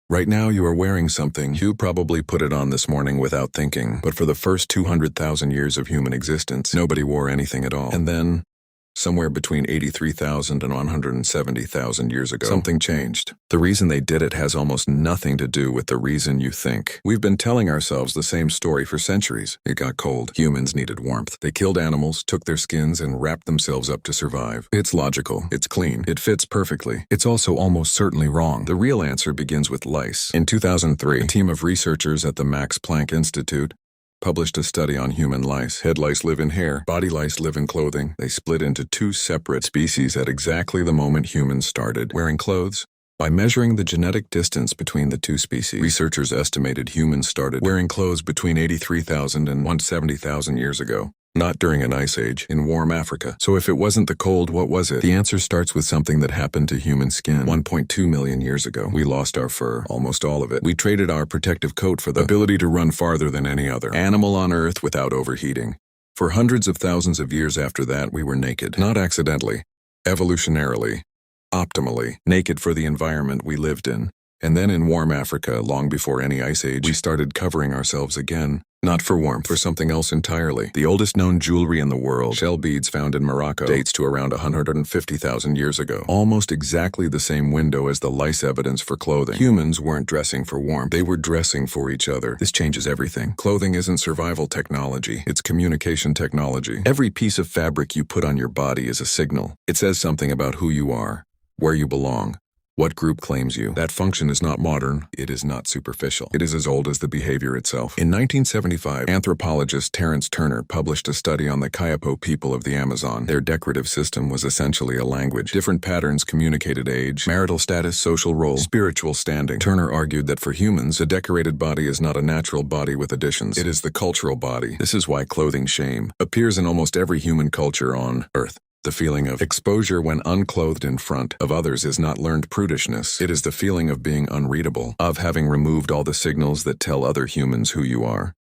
Right now you are wearing something. You probably put it on this morning without thinking, but for the first 200,000 years of human existence, nobody wore anything at all. And then, somewhere between 83,000 and 170,000 years ago, something changed. The reason they did it has almost nothing to do with the reason you think. We've been telling ourselves the same story for centuries. It got cold. Humans needed warmth. They killed animals, took their skins, and wrapped themselves up to survive. It's logical. It's clean. It fits perfectly. It's also almost certainly wrong. The real answer begins with lice. In 2003, a team of researchers at the Max Planck Institute published a study on human lice. Head lice live in hair. Body lice live in clothing. They split into two separate species at exactly the moment humans started wearing clothes. By measuring the genetic distance between the two species, researchers estimated humans started wearing clothes between 83,000 and 170,000 years ago. Not during an ice age, in warm Africa. So if it wasn't the cold, what was it? The answer starts with something that happened to human skin. 1.2 million years ago, we lost our fur, almost all of it. We traded our protective coat for the ability to run farther than any other animal on Earth without overheating. For hundreds of thousands of years after that, we were naked. Not accidentally, evolutionarily, optimally, naked for the environment we lived in. And then in warm Africa, long before any ice age, we started covering ourselves again. Not for warmth, for something else entirely. The oldest known jewelry in the world, shell beads found in Morocco, dates to around 150,000 years ago. Almost exactly the same window as the lice evidence for clothing. Humans weren't dressing for warmth. They were dressing for each other. This changes everything. Clothing isn't survival technology. It's communication technology. Every piece of fabric you put on your body is a signal. It says something about who you are, where you belong, what group claims you. That function is not modern. It is not superficial. It is as old as the behavior itself. In 1975, anthropologist Terence Turner published a study on the Kayapo people of the Amazon. Their decorative system was essentially a language. Different patterns communicated age, marital status, social role, spiritual standing. Turner argued that for humans, a decorated body is not a natural body with additions. It is the cultural body. This is why clothing shame appears in almost every human culture on Earth. The feeling of exposure when unclothed in front of others is not learned prudishness. It is the feeling of being unreadable, of having removed all the signals that tell other humans who you are.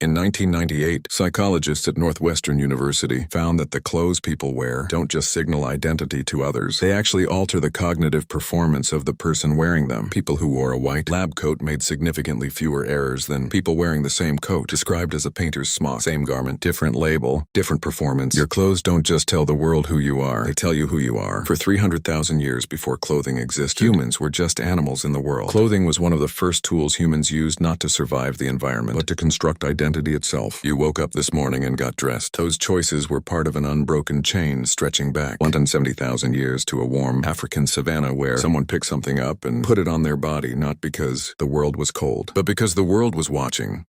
In 1998, psychologists at Northwestern University found that the clothes people wear don't just signal identity to others. They actually alter the cognitive performance of the person wearing them. People who wore a white lab coat made significantly fewer errors than people wearing the same coat, described as a painter's smock. Same garment, different label, different performance. Your clothes don't just tell the world who you are. They tell you who you are. For 300,000 years before clothing existed, humans were just animals in the world. Clothing was one of the first tools humans used not to survive the environment, but to construct identity itself. You woke up this morning and got dressed. Those choices were part of an unbroken chain stretching back 170,000 years to a warm African savannah where someone picked something up and put it on their body, not because the world was cold, but because the world was watching.